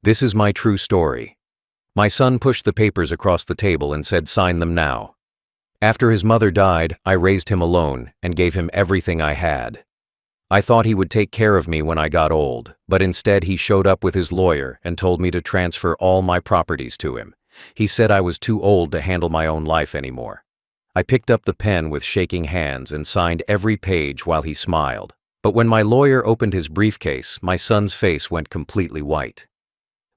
This is my true story. My son pushed the papers across the table and said, "Sign them now." After his mother died, I raised him alone and gave him everything I had. I thought he would take care of me when I got old, but instead he showed up with his lawyer and told me to transfer all my properties to him. He said I was too old to handle my own life anymore. I picked up the pen with shaking hands and signed every page while he smiled. But when my lawyer opened his briefcase, my son's face went completely white.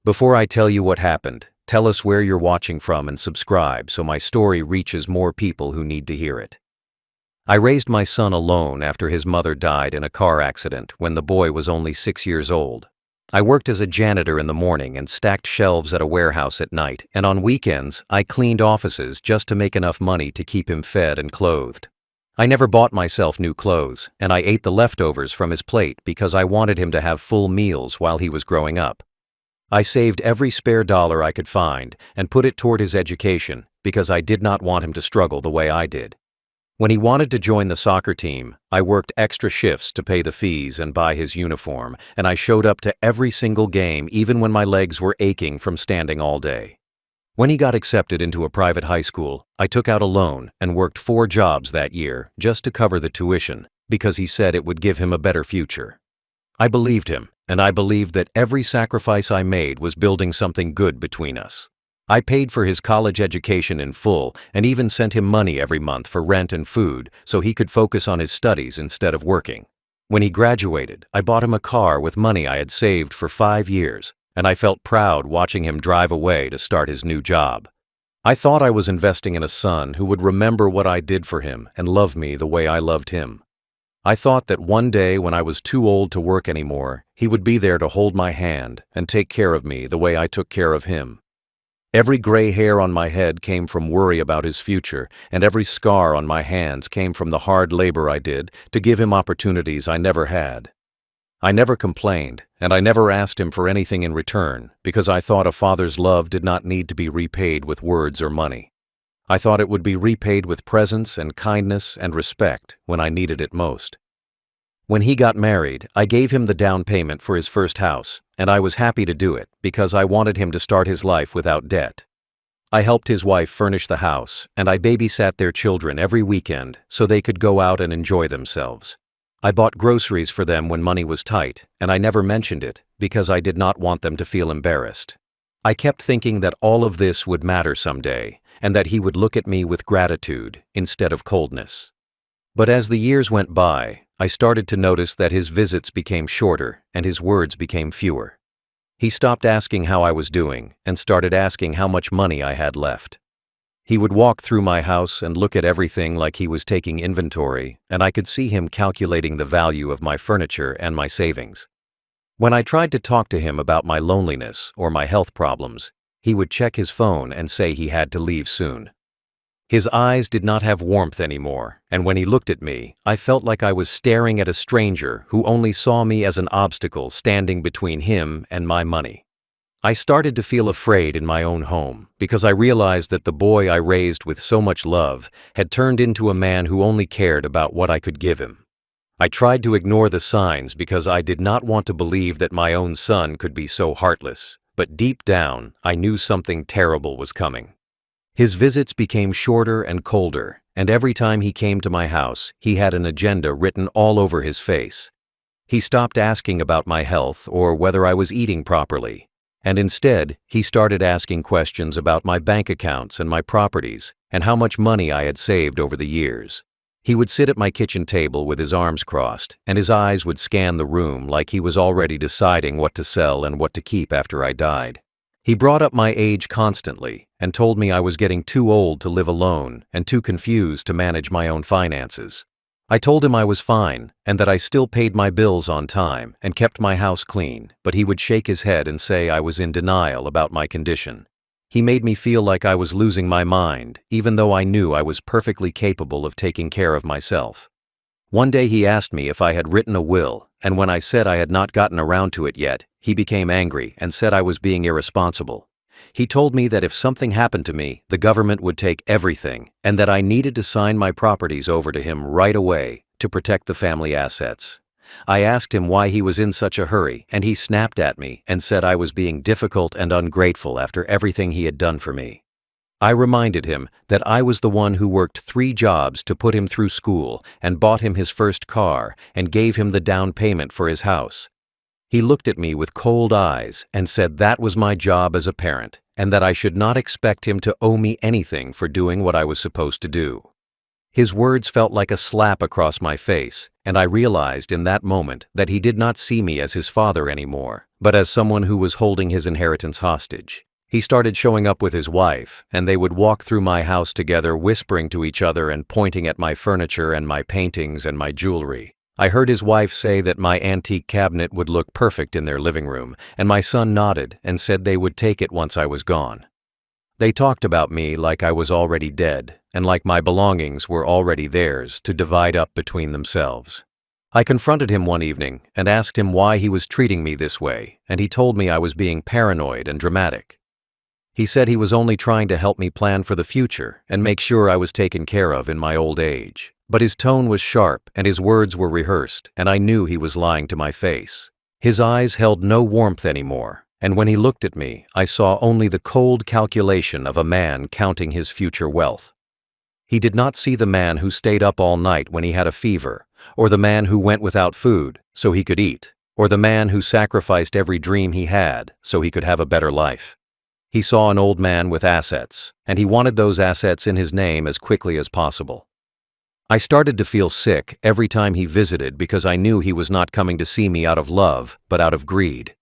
Before I tell you what happened, tell us where you're watching from and subscribe so my story reaches more people who need to hear it. I raised my son alone after his mother died in a car accident when the boy was only 6 years old. I worked as a janitor in the morning and stacked shelves at a warehouse at night, and on weekends, I cleaned offices just to make enough money to keep him fed and clothed. I never bought myself new clothes, and I ate the leftovers from his plate because I wanted him to have full meals while he was growing up. I saved every spare dollar I could find and put it toward his education because I did not want him to struggle the way I did. When he wanted to join the soccer team, I worked extra shifts to pay the fees and buy his uniform, and I showed up to every single game even when my legs were aching from standing all day. When he got accepted into a private high school, I took out a loan and worked 4 jobs that year just to cover the tuition because he said it would give him a better future. I believed him, and I believed that every sacrifice I made was building something good between us. I paid for his college education in full and even sent him money every month for rent and food so he could focus on his studies instead of working. When he graduated, I bought him a car with money I had saved for 5 years, and I felt proud watching him drive away to start his new job. I thought I was investing in a son who would remember what I did for him and love me the way I loved him. I thought that one day when I was too old to work anymore, he would be there to hold my hand and take care of me the way I took care of him. Every gray hair on my head came from worry about his future, and every scar on my hands came from the hard labor I did to give him opportunities I never had. I never complained, and I never asked him for anything in return because I thought a father's love did not need to be repaid with words or money. I thought it would be repaid with presence and kindness and respect when I needed it most. When he got married, I gave him the down payment for his first house, and I was happy to do it because I wanted him to start his life without debt. I helped his wife furnish the house, and I babysat their children every weekend so they could go out and enjoy themselves. I bought groceries for them when money was tight, and I never mentioned it because I did not want them to feel embarrassed. I kept thinking that all of this would matter someday, and that he would look at me with gratitude instead of coldness. But as the years went by, I started to notice that his visits became shorter and his words became fewer. He stopped asking how I was doing and started asking how much money I had left. He would walk through my house and look at everything like he was taking inventory, and I could see him calculating the value of my furniture and my savings. When I tried to talk to him about my loneliness or my health problems, he would check his phone and say he had to leave soon. His eyes did not have warmth anymore, and when he looked at me, I felt like I was staring at a stranger who only saw me as an obstacle standing between him and my money. I started to feel afraid in my own home because I realized that the boy I raised with so much love had turned into a man who only cared about what I could give him. I tried to ignore the signs because I did not want to believe that my own son could be so heartless, but deep down, I knew something terrible was coming. His visits became shorter and colder, and every time he came to my house, he had an agenda written all over his face. He stopped asking about my health or whether I was eating properly, and instead, he started asking questions about my bank accounts and my properties and how much money I had saved over the years. He would sit at my kitchen table with his arms crossed, and his eyes would scan the room like he was already deciding what to sell and what to keep after I died. He brought up my age constantly and told me I was getting too old to live alone and too confused to manage my own finances. I told him I was fine and that I still paid my bills on time and kept my house clean, but he would shake his head and say I was in denial about my condition. He made me feel like I was losing my mind, even though I knew I was perfectly capable of taking care of myself. One day he asked me if I had written a will, and when I said I had not gotten around to it yet, he became angry and said I was being irresponsible. He told me that if something happened to me, the government would take everything, and that I needed to sign my properties over to him right away to protect the family assets. I asked him why he was in such a hurry, and he snapped at me and said I was being difficult and ungrateful after everything he had done for me. I reminded him that I was the one who worked 3 jobs to put him through school and bought him his first car and gave him the down payment for his house. He looked at me with cold eyes and said that was my job as a parent and that I should not expect him to owe me anything for doing what I was supposed to do. His words felt like a slap across my face, and I realized in that moment that he did not see me as his father anymore, but as someone who was holding his inheritance hostage. He started showing up with his wife, and they would walk through my house together, whispering to each other and pointing at my furniture and my paintings and my jewelry. I heard his wife say that my antique cabinet would look perfect in their living room, and my son nodded and said they would take it once I was gone. They talked about me like I was already dead, and like my belongings were already theirs to divide up between themselves. I confronted him one evening and asked him why he was treating me this way, and he told me I was being paranoid and dramatic. He said he was only trying to help me plan for the future and make sure I was taken care of in my old age. But his tone was sharp and his words were rehearsed, and I knew he was lying to my face. His eyes held no warmth anymore, and when he looked at me, I saw only the cold calculation of a man counting his future wealth. He did not see the man who stayed up all night when he had a fever, or the man who went without food so he could eat, or the man who sacrificed every dream he had so he could have a better life. He saw an old man with assets, and he wanted those assets in his name as quickly as possible. I started to feel sick every time he visited because I knew he was not coming to see me out of love, but out of greed.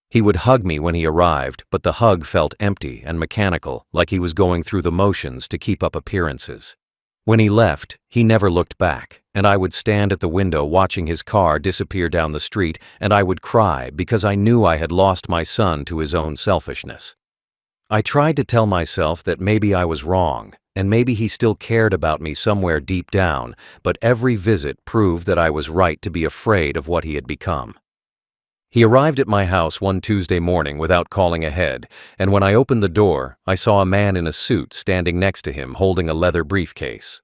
He would hug me when he arrived, but the hug felt empty and mechanical, like he was going through the motions to keep up appearances. When he left, he never looked back, and I would stand at the window watching his car disappear down the street, and I would cry because I knew I had lost my son to his own selfishness. I tried to tell myself that maybe I was wrong, and maybe he still cared about me somewhere deep down, but every visit proved that I was right to be afraid of what he had become. He arrived at my house one Tuesday morning without calling ahead, and when I opened the door, I saw a man in a suit standing next to him holding a leather briefcase.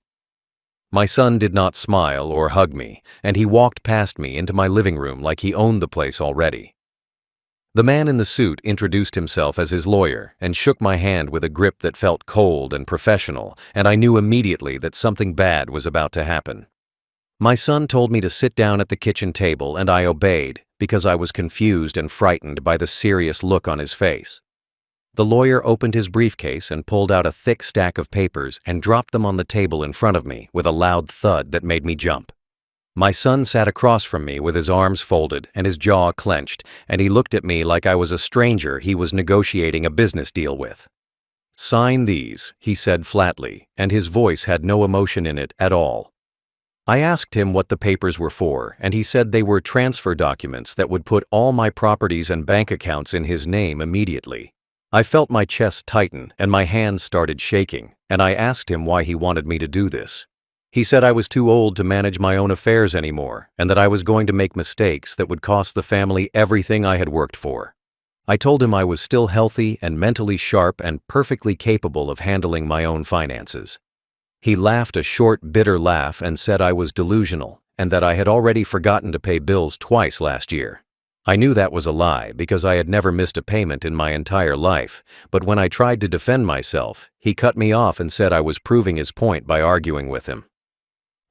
My son did not smile or hug me, and he walked past me into my living room like he owned the place already. The man in the suit introduced himself as his lawyer and shook my hand with a grip that felt cold and professional, and I knew immediately that something bad was about to happen. My son told me to sit down at the kitchen table, and I obeyed because I was confused and frightened by the serious look on his face. The lawyer opened his briefcase and pulled out a thick stack of papers and dropped them on the table in front of me with a loud thud that made me jump. My son sat across from me with his arms folded and his jaw clenched, and he looked at me like I was a stranger he was negotiating a business deal with. "Sign these," he said flatly, and his voice had no emotion in it at all. I asked him what the papers were for, and he said they were transfer documents that would put all my properties and bank accounts in his name immediately. I felt my chest tighten and my hands started shaking, and I asked him why he wanted me to do this. He said I was too old to manage my own affairs anymore, and that I was going to make mistakes that would cost the family everything I had worked for. I told him I was still healthy and mentally sharp and perfectly capable of handling my own finances. He laughed a short, bitter laugh and said I was delusional and that I had already forgotten to pay bills twice last year. I knew that was a lie because I had never missed a payment in my entire life, but when I tried to defend myself, he cut me off and said I was proving his point by arguing with him.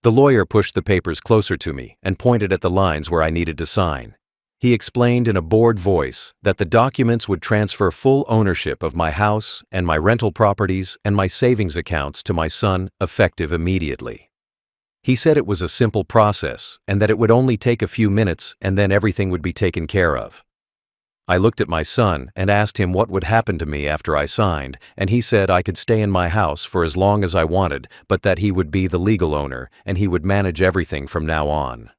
The lawyer pushed the papers closer to me and pointed at the lines where I needed to sign. He explained in a bored voice that the documents would transfer full ownership of my house and my rental properties and my savings accounts to my son, effective immediately. He said it was a simple process and that it would only take a few minutes and then everything would be taken care of. I looked at my son and asked him what would happen to me after I signed, and he said I could stay in my house for as long as I wanted, but that he would be the legal owner and he would manage everything from now on.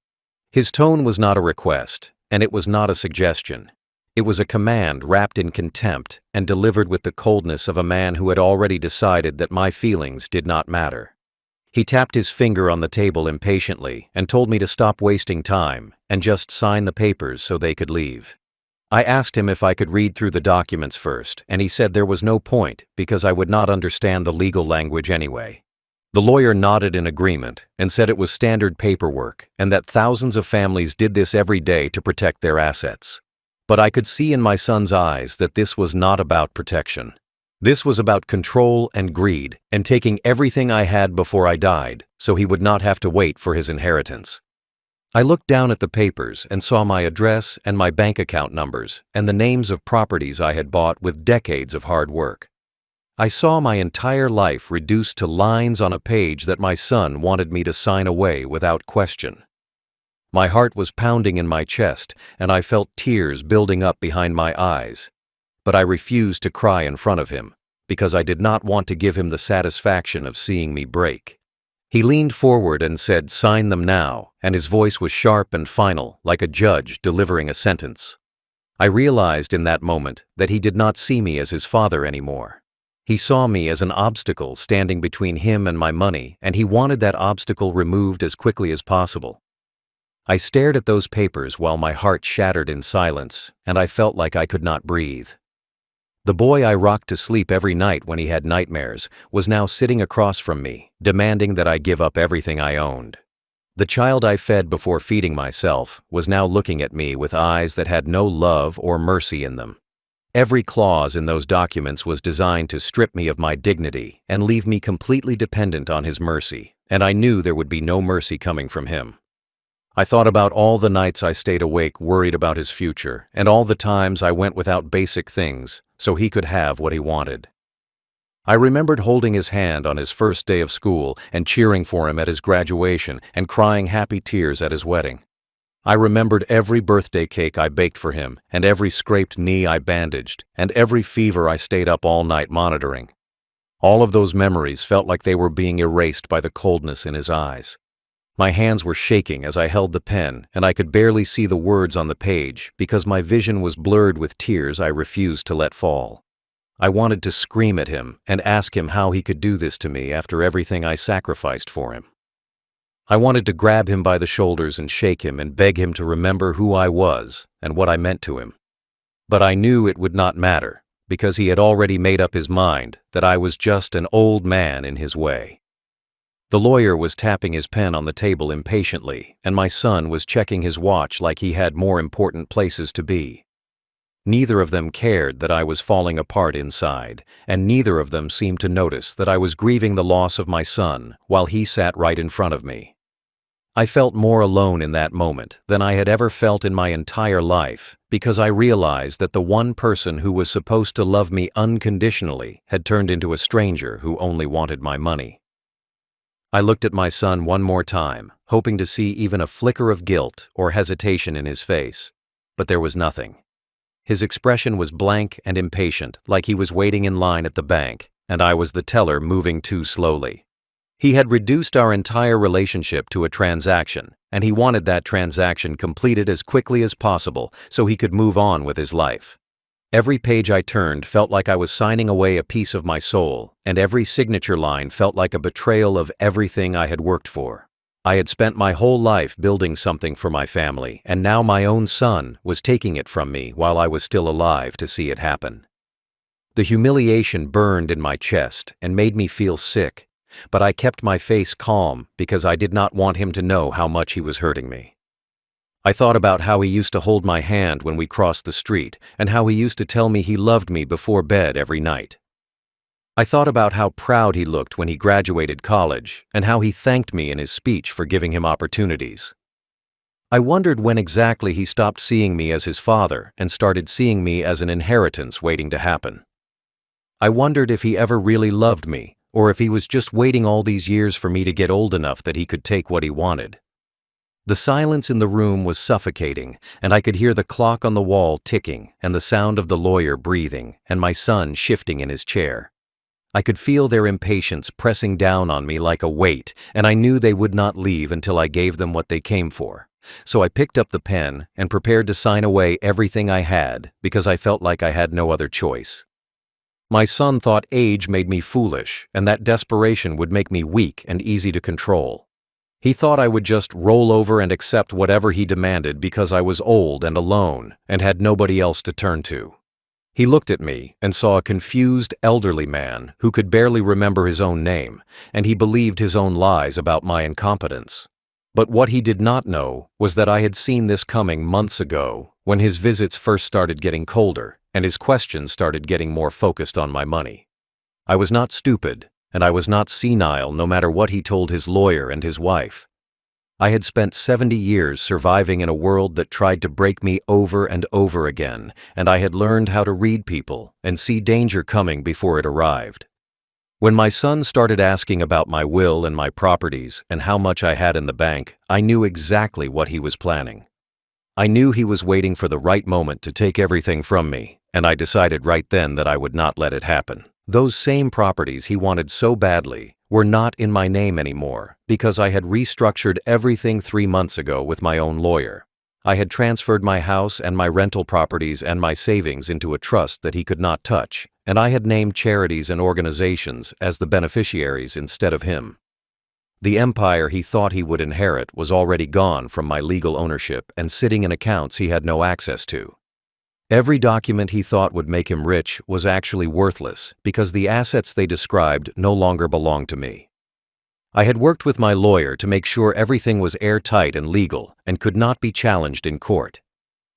His tone was not a request, and it was not a suggestion. It was a command wrapped in contempt and delivered with the coldness of a man who had already decided that my feelings did not matter. He tapped his finger on the table impatiently and told me to stop wasting time and just sign the papers so they could leave. I asked him if I could read through the documents first, and he said there was no point because I would not understand the legal language anyway. The lawyer nodded in agreement and said it was standard paperwork and that thousands of families did this every day to protect their assets. But I could see in my son's eyes that this was not about protection. This was about control and greed and taking everything I had before I died so he would not have to wait for his inheritance. I looked down at the papers and saw my address and my bank account numbers and the names of properties I had bought with decades of hard work. I saw my entire life reduced to lines on a page that my son wanted me to sign away without question. My heart was pounding in my chest, and I felt tears building up behind my eyes. But I refused to cry in front of him, because I did not want to give him the satisfaction of seeing me break. He leaned forward and said, "Sign them now," and his voice was sharp and final, like a judge delivering a sentence. I realized in that moment that he did not see me as his father anymore. He saw me as an obstacle standing between him and my money, and he wanted that obstacle removed as quickly as possible. I stared at those papers while my heart shattered in silence, and I felt like I could not breathe. The boy I rocked to sleep every night when he had nightmares was now sitting across from me, demanding that I give up everything I owned. The child I fed before feeding myself was now looking at me with eyes that had no love or mercy in them. Every clause in those documents was designed to strip me of my dignity and leave me completely dependent on his mercy, and I knew there would be no mercy coming from him. I thought about all the nights I stayed awake worried about his future, and all the times I went without basic things so he could have what he wanted. I remembered holding his hand on his first day of school and cheering for him at his graduation and crying happy tears at his wedding. I remembered every birthday cake I baked for him and every scraped knee I bandaged and every fever I stayed up all night monitoring. All of those memories felt like they were being erased by the coldness in his eyes. My hands were shaking as I held the pen, and I could barely see the words on the page because my vision was blurred with tears I refused to let fall. I wanted to scream at him and ask him how he could do this to me after everything I sacrificed for him. I wanted to grab him by the shoulders and shake him and beg him to remember who I was and what I meant to him. But I knew it would not matter, because he had already made up his mind that I was just an old man in his way. The lawyer was tapping his pen on the table impatiently, and my son was checking his watch like he had more important places to be. Neither of them cared that I was falling apart inside, and neither of them seemed to notice that I was grieving the loss of my son while he sat right in front of me. I felt more alone in that moment than I had ever felt in my entire life because I realized that the one person who was supposed to love me unconditionally had turned into a stranger who only wanted my money. I looked at my son one more time, hoping to see even a flicker of guilt or hesitation in his face, but there was nothing. His expression was blank and impatient, like he was waiting in line at the bank, and I was the teller moving too slowly. He had reduced our entire relationship to a transaction, and he wanted that transaction completed as quickly as possible so he could move on with his life. Every page I turned felt like I was signing away a piece of my soul, and every signature line felt like a betrayal of everything I had worked for. I had spent my whole life building something for my family, and now my own son was taking it from me while I was still alive to see it happen. The humiliation burned in my chest and made me feel sick, but I kept my face calm because I did not want him to know how much he was hurting me. I thought about how he used to hold my hand when we crossed the street and how he used to tell me he loved me before bed every night. I thought about how proud he looked when he graduated college and how he thanked me in his speech for giving him opportunities. I wondered when exactly he stopped seeing me as his father and started seeing me as an inheritance waiting to happen. I wondered if he ever really loved me, or if he was just waiting all these years for me to get old enough that he could take what he wanted. The silence in the room was suffocating, and I could hear the clock on the wall ticking and the sound of the lawyer breathing and my son shifting in his chair. I could feel their impatience pressing down on me like a weight, and I knew they would not leave until I gave them what they came for. So I picked up the pen and prepared to sign away everything I had because I felt like I had no other choice. My son thought age made me foolish and that desperation would make me weak and easy to control. He thought I would just roll over and accept whatever he demanded because I was old and alone and had nobody else to turn to. He looked at me and saw a confused, elderly man who could barely remember his own name, and he believed his own lies about my incompetence. But what he did not know was that I had seen this coming months ago, when his visits first started getting colder and his questions started getting more focused on my money. I was not stupid, and I was not senile no matter what he told his lawyer and his wife. I had spent 70 years surviving in a world that tried to break me over and over again, and I had learned how to read people and see danger coming before it arrived. When my son started asking about my will and my properties and how much I had in the bank, I knew exactly what he was planning. I knew he was waiting for the right moment to take everything from me, and I decided right then that I would not let it happen. Those same properties he wanted so badly were not in my name anymore because I had restructured everything 3 months ago with my own lawyer. I had transferred my house and my rental properties and my savings into a trust that he could not touch, and I had named charities and organizations as the beneficiaries instead of him. The empire he thought he would inherit was already gone from my legal ownership and sitting in accounts he had no access to. Every document he thought would make him rich was actually worthless because the assets they described no longer belonged to me. I had worked with my lawyer to make sure everything was airtight and legal and could not be challenged in court.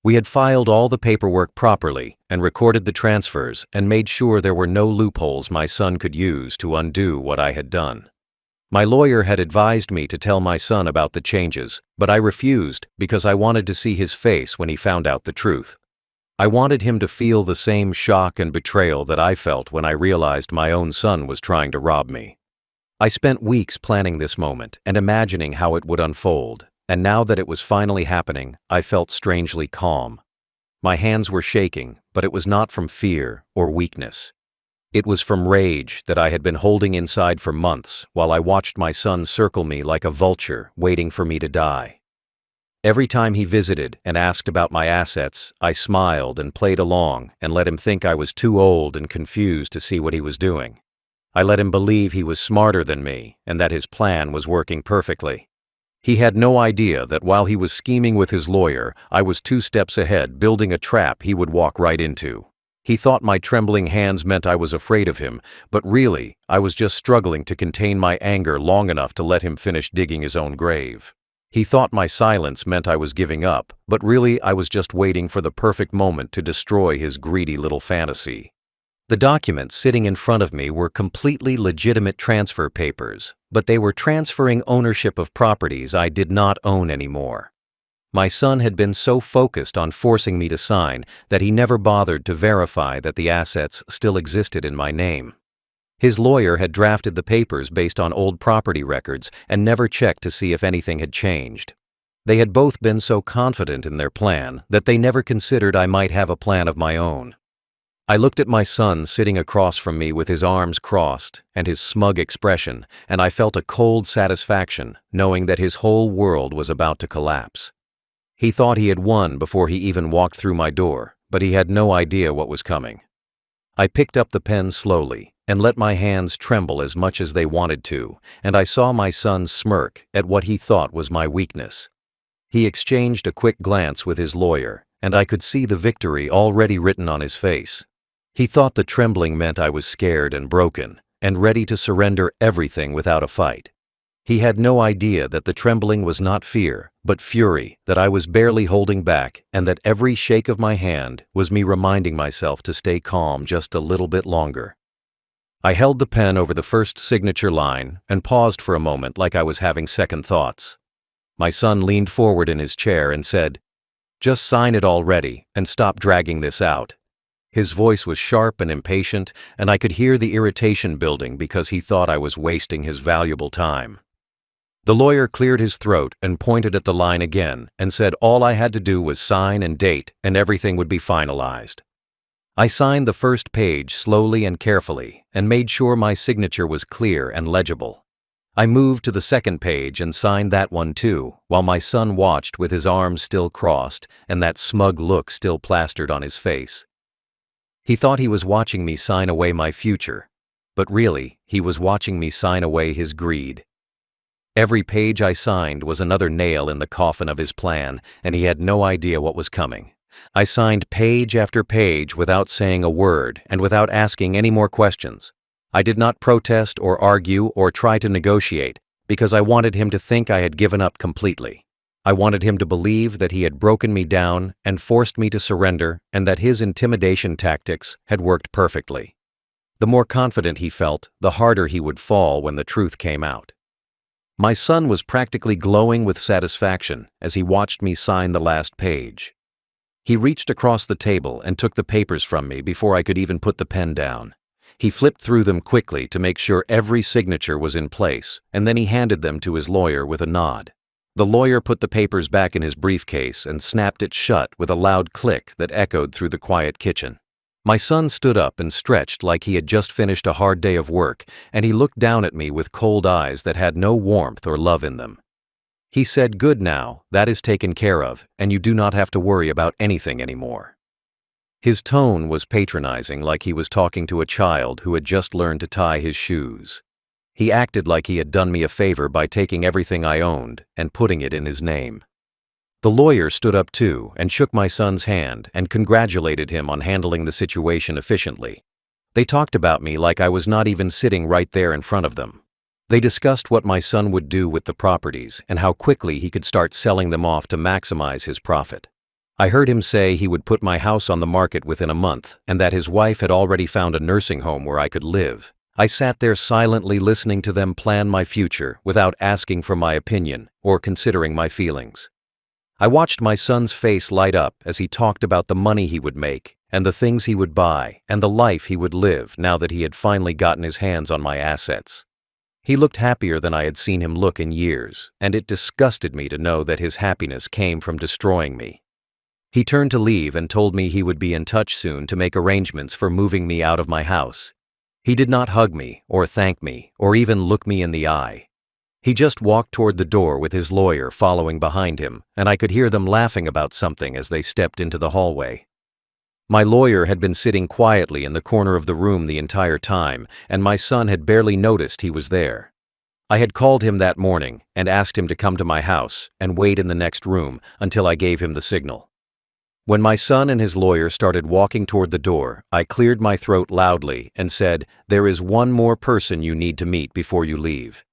We had filed all the paperwork properly and recorded the transfers and made sure there were no loopholes my son could use to undo what I had done. My lawyer had advised me to tell my son about the changes, but I refused because I wanted to see his face when he found out the truth. I wanted him to feel the same shock and betrayal that I felt when I realized my own son was trying to rob me. I spent weeks planning this moment and imagining how it would unfold, and now that it was finally happening, I felt strangely calm. My hands were shaking, but it was not from fear or weakness. It was from rage that I had been holding inside for months while I watched my son circle me like a vulture waiting for me to die. Every time he visited and asked about my assets, I smiled and played along and let him think I was too old and confused to see what he was doing. I let him believe he was smarter than me and that his plan was working perfectly. He had no idea that while he was scheming with his lawyer, I was 2 steps ahead building a trap he would walk right into. He thought my trembling hands meant I was afraid of him, but really, I was just struggling to contain my anger long enough to let him finish digging his own grave. He thought my silence meant I was giving up, but really I was just waiting for the perfect moment to destroy his greedy little fantasy. The documents sitting in front of me were completely legitimate transfer papers, but they were transferring ownership of properties I did not own anymore. My son had been so focused on forcing me to sign that he never bothered to verify that the assets still existed in my name. His lawyer had drafted the papers based on old property records and never checked to see if anything had changed. They had both been so confident in their plan that they never considered I might have a plan of my own. I looked at my son sitting across from me with his arms crossed and his smug expression, and I felt a cold satisfaction knowing that his whole world was about to collapse. He thought he had won before he even walked through my door, but he had no idea what was coming. I picked up the pen slowly and let my hands tremble as much as they wanted to, and I saw my son smirk at what he thought was my weakness. He exchanged a quick glance with his lawyer, and I could see the victory already written on his face. He thought the trembling meant I was scared and broken, and ready to surrender everything without a fight. He had no idea that the trembling was not fear, but fury, that I was barely holding back, and that every shake of my hand was me reminding myself to stay calm just a little bit longer. I held the pen over the first signature line and paused for a moment like I was having second thoughts. My son leaned forward in his chair and said, "Just sign it already and stop dragging this out." His voice was sharp and impatient, and I could hear the irritation building because he thought I was wasting his valuable time. The lawyer cleared his throat and pointed at the line again and said all I had to do was sign and date and everything would be finalized. I signed the first page slowly and carefully and made sure my signature was clear and legible. I moved to the second page and signed that one too, while my son watched with his arms still crossed and that smug look still plastered on his face. He thought he was watching me sign away my future, but really, he was watching me sign away his greed. Every page I signed was another nail in the coffin of his plan, and he had no idea what was coming. I signed page after page without saying a word and without asking any more questions. I did not protest or argue or try to negotiate because I wanted him to think I had given up completely. I wanted him to believe that he had broken me down and forced me to surrender and that his intimidation tactics had worked perfectly. The more confident he felt, the harder he would fall when the truth came out. My son was practically glowing with satisfaction as he watched me sign the last page. He reached across the table and took the papers from me before I could even put the pen down. He flipped through them quickly to make sure every signature was in place, and then he handed them to his lawyer with a nod. The lawyer put the papers back in his briefcase and snapped it shut with a loud click that echoed through the quiet kitchen. My son stood up and stretched like he had just finished a hard day of work, and he looked down at me with cold eyes that had no warmth or love in them. He said, "Good now, that is taken care of, and you do not have to worry about anything anymore." His tone was patronizing, like he was talking to a child who had just learned to tie his shoes. He acted like he had done me a favor by taking everything I owned and putting it in his name. The lawyer stood up too and shook my son's hand and congratulated him on handling the situation efficiently. They talked about me like I was not even sitting right there in front of them. They discussed what my son would do with the properties and how quickly he could start selling them off to maximize his profit. I heard him say he would put my house on the market within a month and that his wife had already found a nursing home where I could live. I sat there silently listening to them plan my future without asking for my opinion or considering my feelings. I watched my son's face light up as he talked about the money he would make and the things he would buy and the life he would live now that he had finally gotten his hands on my assets. He looked happier than I had seen him look in years, and it disgusted me to know that his happiness came from destroying me. He turned to leave and told me he would be in touch soon to make arrangements for moving me out of my house. He did not hug me or thank me or even look me in the eye. He just walked toward the door with his lawyer following behind him, and I could hear them laughing about something as they stepped into the hallway. My lawyer had been sitting quietly in the corner of the room the entire time, and my son had barely noticed he was there. I had called him that morning and asked him to come to my house and wait in the next room until I gave him the signal. When my son and his lawyer started walking toward the door, I cleared my throat loudly and said, "There is one more person you need to meet before you leave."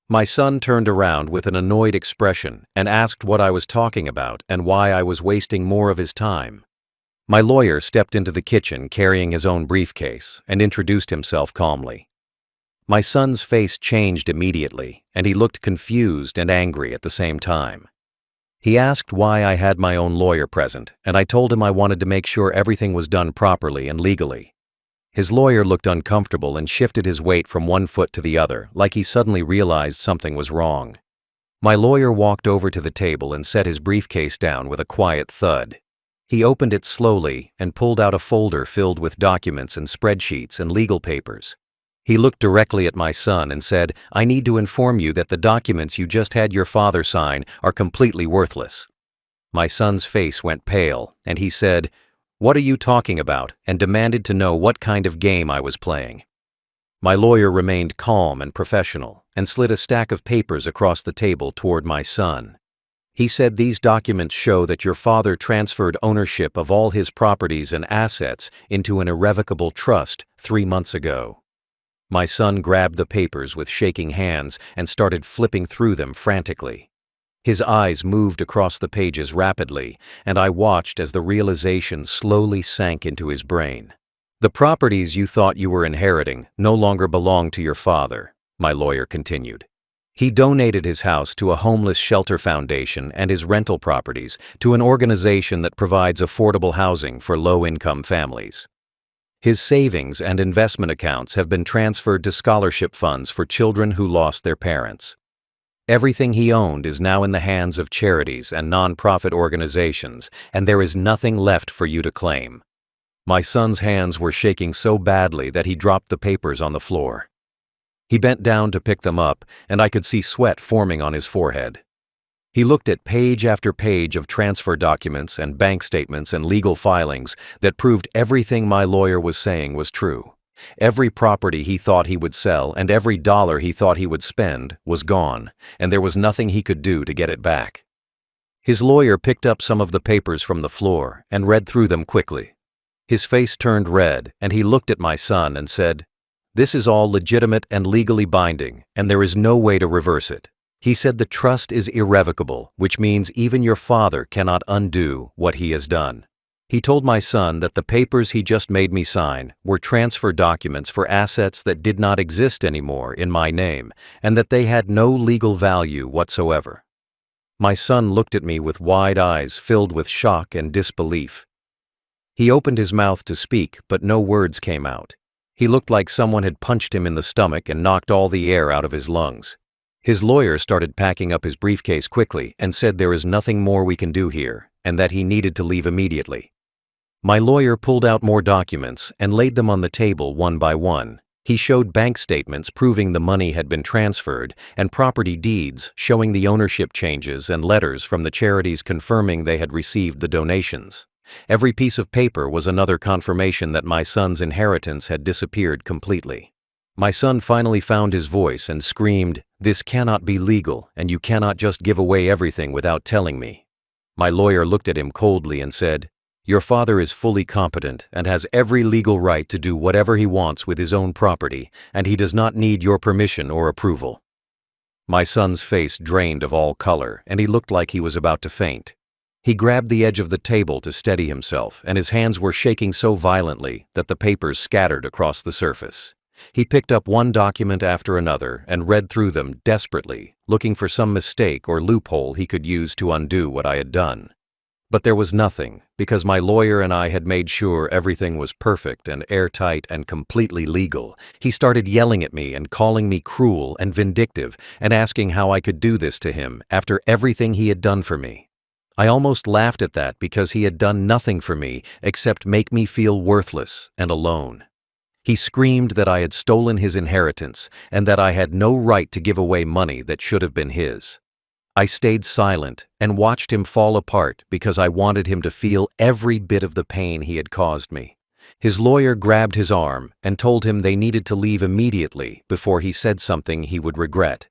My son turned around with an annoyed expression and asked what I was talking about and why I was wasting more of his time. My lawyer stepped into the kitchen carrying his own briefcase and introduced himself calmly. My son's face changed immediately, and he looked confused and angry at the same time. He asked why I had my own lawyer present, and I told him I wanted to make sure everything was done properly and legally. His lawyer looked uncomfortable and shifted his weight from one foot to the other, like he suddenly realized something was wrong. My lawyer walked over to the table and set his briefcase down with a quiet thud. He opened it slowly and pulled out a folder filled with documents and spreadsheets and legal papers. He looked directly at my son and said, "I need to inform you that the documents you just had your father sign are completely worthless." My son's face went pale, and he said, "What are you talking about?" and demanded to know what kind of game I was playing. My lawyer remained calm and professional and slid a stack of papers across the table toward my son. He said, "These documents show that your father transferred ownership of all his properties and assets into an irrevocable trust 3 months ago." My son grabbed the papers with shaking hands and started flipping through them frantically. His eyes moved across the pages rapidly, and I watched as the realization slowly sank into his brain. "The properties you thought you were inheriting no longer belong to your father," my lawyer continued. "He donated his house to a homeless shelter foundation and his rental properties to an organization that provides affordable housing for low-income families. His savings and investment accounts have been transferred to scholarship funds for children who lost their parents. Everything he owned is now in the hands of charities and non-profit organizations, and there is nothing left for you to claim." My son's hands were shaking so badly that he dropped the papers on the floor. He bent down to pick them up, and I could see sweat forming on his forehead. He looked at page after page of transfer documents and bank statements and legal filings that proved everything my lawyer was saying was true. Every property he thought he would sell and every dollar he thought he would spend was gone, and there was nothing he could do to get it back. His lawyer picked up some of the papers from the floor and read through them quickly. His face turned red, and he looked at my son and said, "This is all legitimate and legally binding, and there is no way to reverse it." He said the trust is irrevocable, which means even your father cannot undo what he has done. He told my son that the papers he just made me sign were transfer documents for assets that did not exist anymore in my name, and that they had no legal value whatsoever. My son looked at me with wide eyes filled with shock and disbelief. He opened his mouth to speak, but no words came out. He looked like someone had punched him in the stomach and knocked all the air out of his lungs. His lawyer started packing up his briefcase quickly and said there is nothing more we can do here, and that he needed to leave immediately. My lawyer pulled out more documents and laid them on the table one by one. He showed bank statements proving the money had been transferred and property deeds showing the ownership changes and letters from the charities confirming they had received the donations. Every piece of paper was another confirmation that my son's inheritance had disappeared completely. My son finally found his voice and screamed, "This cannot be legal, and you cannot just give away everything without telling me." My lawyer looked at him coldly and said, "Your father is fully competent and has every legal right to do whatever he wants with his own property, and he does not need your permission or approval." My son's face drained of all color, and he looked like he was about to faint. He grabbed the edge of the table to steady himself, and his hands were shaking so violently that the papers scattered across the surface. He picked up one document after another and read through them desperately, looking for some mistake or loophole he could use to undo what I had done. But there was nothing, because my lawyer and I had made sure everything was perfect and airtight and completely legal. He started yelling at me and calling me cruel and vindictive and asking how I could do this to him after everything he had done for me. I almost laughed at that because he had done nothing for me except make me feel worthless and alone. He screamed that I had stolen his inheritance and that I had no right to give away money that should have been his. I stayed silent and watched him fall apart because I wanted him to feel every bit of the pain he had caused me. His lawyer grabbed his arm and told him they needed to leave immediately before he said something he would regret.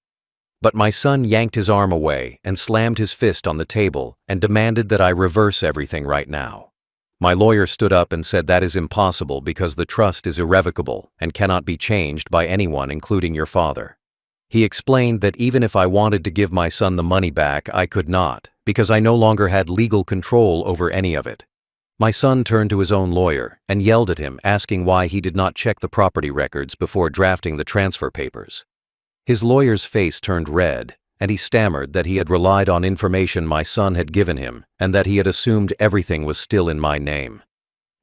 But my son yanked his arm away and slammed his fist on the table and demanded that I reverse everything right now. My lawyer stood up and said that is impossible because the trust is irrevocable and cannot be changed by anyone, including your father. He explained that even if I wanted to give my son the money back, I could not, because I no longer had legal control over any of it. My son turned to his own lawyer and yelled at him, asking why he did not check the property records before drafting the transfer papers. His lawyer's face turned red, and he stammered that he had relied on information my son had given him and that he had assumed everything was still in my name.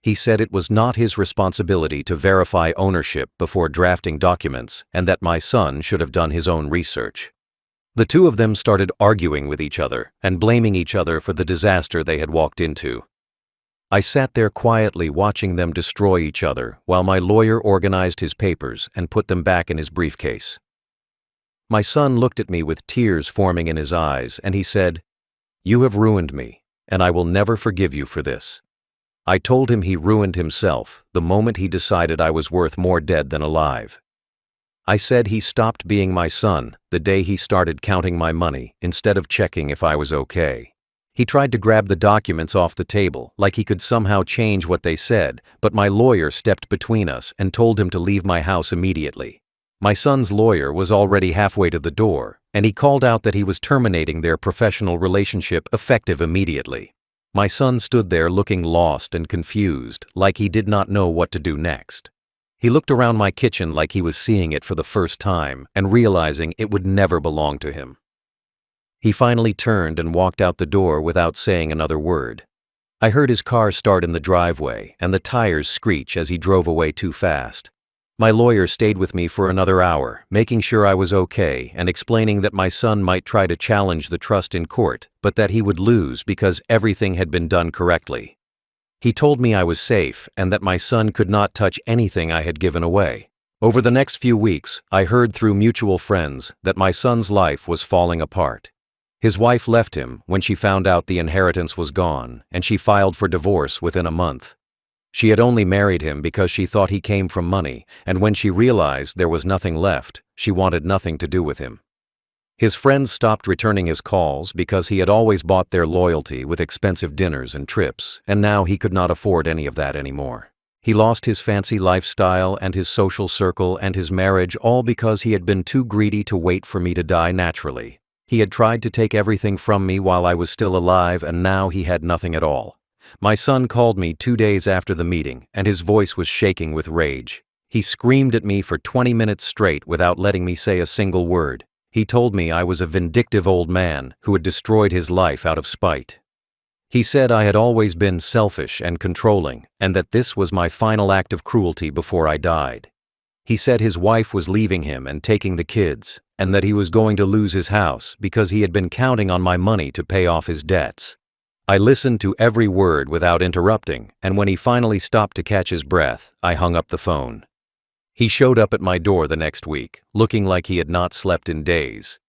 He said it was not his responsibility to verify ownership before drafting documents and that my son should have done his own research. The two of them started arguing with each other and blaming each other for the disaster they had walked into. I sat there quietly watching them destroy each other while my lawyer organized his papers and put them back in his briefcase. My son looked at me with tears forming in his eyes, and he said, "You have ruined me, and I will never forgive you for this." I told him he ruined himself the moment he decided I was worth more dead than alive. I said he stopped being my son the day he started counting my money instead of checking if I was okay. He tried to grab the documents off the table like he could somehow change what they said, but my lawyer stepped between us and told him to leave my house immediately. My son's lawyer was already halfway to the door, and he called out that he was terminating their professional relationship effective immediately. My son stood there looking lost and confused, like he did not know what to do next. He looked around my kitchen like he was seeing it for the first time and realizing it would never belong to him. He finally turned and walked out the door without saying another word. I heard his car start in the driveway and the tires screech as he drove away too fast. My lawyer stayed with me for another hour, making sure I was okay and explaining that my son might try to challenge the trust in court, but that he would lose because everything had been done correctly. He told me I was safe and that my son could not touch anything I had given away. Over the next few weeks, I heard through mutual friends that my son's life was falling apart. His wife left him when she found out the inheritance was gone, and she filed for divorce within a month. She had only married him because she thought he came from money, and when she realized there was nothing left, she wanted nothing to do with him. His friends stopped returning his calls because he had always bought their loyalty with expensive dinners and trips, and now he could not afford any of that anymore. He lost his fancy lifestyle and his social circle and his marriage, all because he had been too greedy to wait for me to die naturally. He had tried to take everything from me while I was still alive, and now he had nothing at all. My son called me 2 days after the meeting, and his voice was shaking with rage. He screamed at me for 20 minutes straight without letting me say a single word. He told me I was a vindictive old man who had destroyed his life out of spite. He said I had always been selfish and controlling, and that this was my final act of cruelty before I died. He said his wife was leaving him and taking the kids, and that he was going to lose his house because he had been counting on my money to pay off his debts. I listened to every word without interrupting, and when he finally stopped to catch his breath, I hung up the phone. He showed up at my door the next week, looking like he had not slept in days.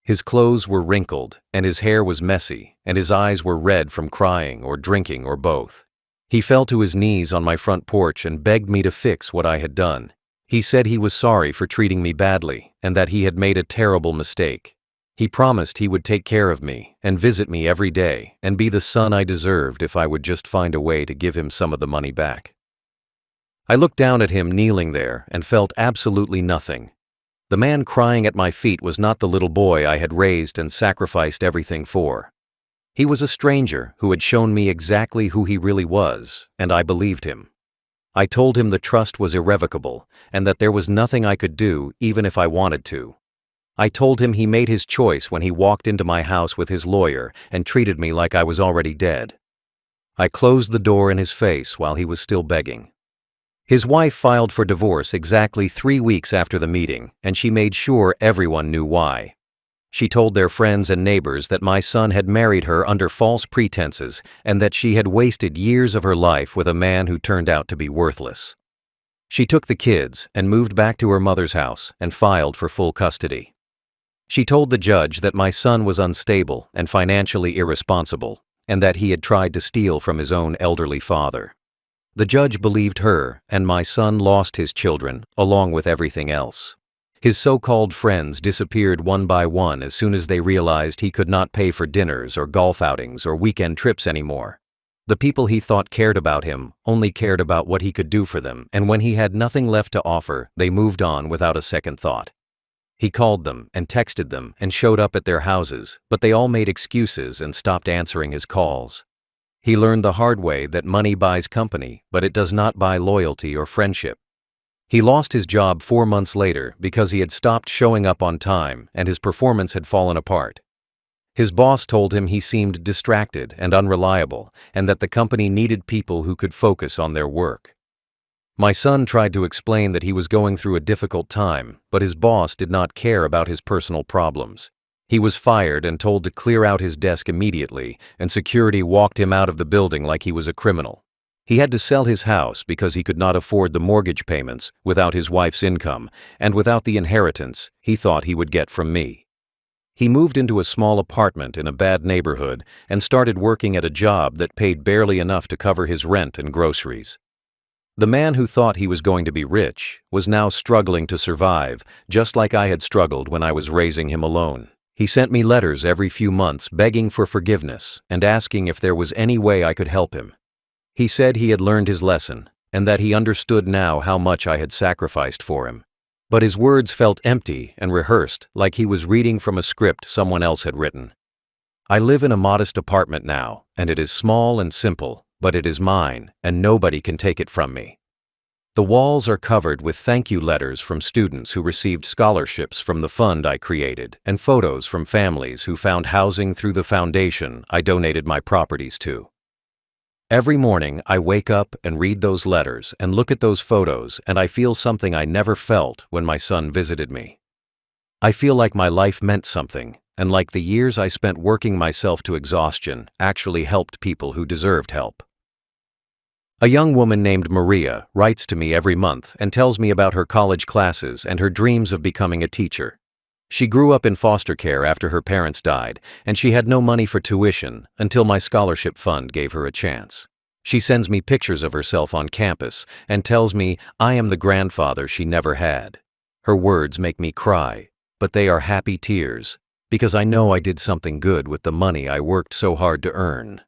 His clothes were wrinkled, and his hair was messy, and his eyes were red from crying or drinking or both. He fell to his knees on my front porch and begged me to fix what I had done. He said he was sorry for treating me badly, and that he had made a terrible mistake. He promised he would take care of me and visit me every day and be the son I deserved if I would just find a way to give him some of the money back. I looked down at him kneeling there and felt absolutely nothing. The man crying at my feet was not the little boy I had raised and sacrificed everything for. He was a stranger who had shown me exactly who he really was, and I believed him. I told him the trust was irrevocable and that there was nothing I could do even if I wanted to. I told him he made his choice when he walked into my house with his lawyer and treated me like I was already dead. I closed the door in his face while he was still begging. His wife filed for divorce exactly 3 weeks after the meeting, and she made sure everyone knew why. She told their friends and neighbors that my son had married her under false pretenses and that she had wasted years of her life with a man who turned out to be worthless. She took the kids and moved back to her mother's house and filed for full custody. She told the judge that my son was unstable and financially irresponsible, and that he had tried to steal from his own elderly father. The judge believed her, and my son lost his children, along with everything else. His so-called friends disappeared one by one as soon as they realized he could not pay for dinners or golf outings or weekend trips anymore. The people he thought cared about him only cared about what he could do for them, and when he had nothing left to offer, they moved on without a second thought. He called them and texted them and showed up at their houses, but they all made excuses and stopped answering his calls. He learned the hard way that money buys company, but it does not buy loyalty or friendship. He lost his job 4 months later because he had stopped showing up on time and his performance had fallen apart. His boss told him he seemed distracted and unreliable and that the company needed people who could focus on their work. My son tried to explain that he was going through a difficult time, but his boss did not care about his personal problems. He was fired and told to clear out his desk immediately, and security walked him out of the building like he was a criminal. He had to sell his house because he could not afford the mortgage payments without his wife's income and without the inheritance he thought he would get from me. He moved into a small apartment in a bad neighborhood and started working at a job that paid barely enough to cover his rent and groceries. The man who thought he was going to be rich was now struggling to survive, just like I had struggled when I was raising him alone. He sent me letters every few months begging for forgiveness and asking if there was any way I could help him. He said he had learned his lesson and that he understood now how much I had sacrificed for him. But his words felt empty and rehearsed, like he was reading from a script someone else had written. I live in a modest apartment now, and it is small and simple, but it is mine, and nobody can take it from me. The walls are covered with thank you letters from students who received scholarships from the fund I created, and photos from families who found housing through the foundation I donated my properties to. Every morning I wake up and read those letters and look at those photos, and I feel something I never felt when my son visited me. I feel like my life meant something, and like the years I spent working myself to exhaustion actually helped people who deserved help. A young woman named Maria writes to me every month and tells me about her college classes and her dreams of becoming a teacher. She grew up in foster care after her parents died, and she had no money for tuition until my scholarship fund gave her a chance. She sends me pictures of herself on campus and tells me I am the grandfather she never had. Her words make me cry, but they are happy tears. because I know I did something good with the money I worked so hard to earn.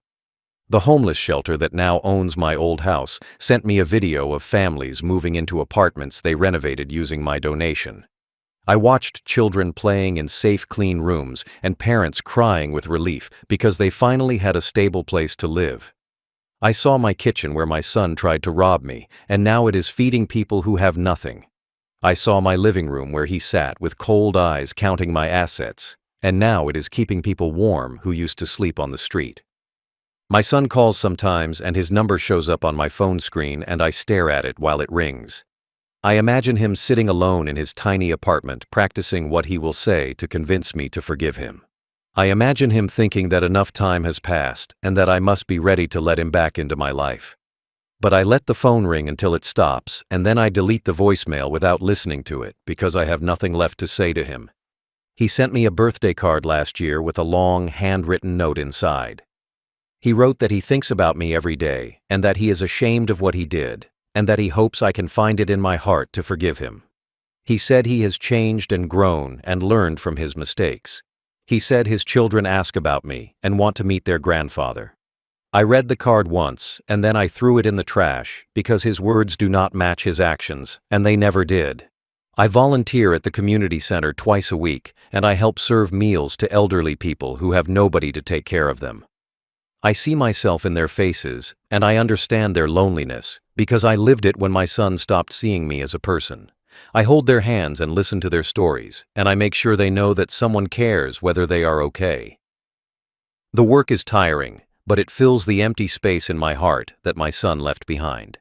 The homeless shelter that now owns my old house sent me a video of families moving into apartments they renovated using my donation. I watched children playing in safe, clean rooms and parents crying with relief because they finally had a stable place to live. I saw my kitchen where my son tried to rob me, and now it is feeding people who have nothing. I saw my living room where he sat with cold eyes counting my assets, and now it is keeping people warm who used to sleep on the street. My son calls sometimes and his number shows up on my phone screen and I stare at it while it rings. I imagine him sitting alone in his tiny apartment practicing what he will say to convince me to forgive him. I imagine him thinking that enough time has passed and that I must be ready to let him back into my life. But I let the phone ring until it stops and then I delete the voicemail without listening to it because I have nothing left to say to him. He sent me a birthday card last year with a long, handwritten note inside. He wrote that he thinks about me every day and that he is ashamed of what he did, and that he hopes I can find it in my heart to forgive him. He said he has changed and grown and learned from his mistakes. He said his children ask about me and want to meet their grandfather. I read the card once and then I threw it in the trash because his words do not match his actions, and they never did. I volunteer at the community center twice a week and I help serve meals to elderly people who have nobody to take care of them. I see myself in their faces, and I understand their loneliness, because I lived it when my son stopped seeing me as a person. I hold their hands and listen to their stories, and I make sure they know that someone cares whether they are okay. The work is tiring, but it fills the empty space in my heart that my son left behind.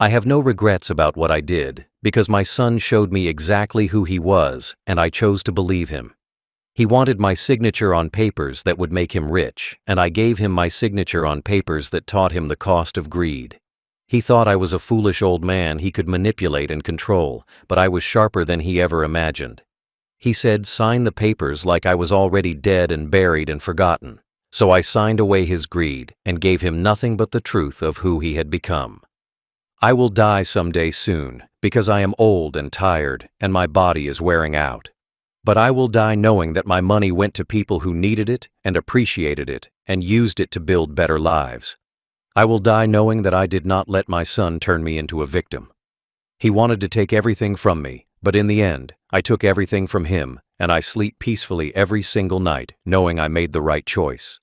I have no regrets about what I did, because my son showed me exactly who he was, and I chose to believe him. He wanted my signature on papers that would make him rich, and I gave him my signature on papers that taught him the cost of greed. He thought I was a foolish old man he could manipulate and control, but I was sharper than he ever imagined. He said, "Sign the papers," like I was already dead and buried and forgotten. So I signed away his greed and gave him nothing but the truth of who he had become. I will die someday soon, because I am old and tired, and my body is wearing out. But I will die knowing that my money went to people who needed it and appreciated it and used it to build better lives. I will die knowing that I did not let my son turn me into a victim. He wanted to take everything from me, but in the end, I took everything from him, and I sleep peacefully every single night knowing I made the right choice.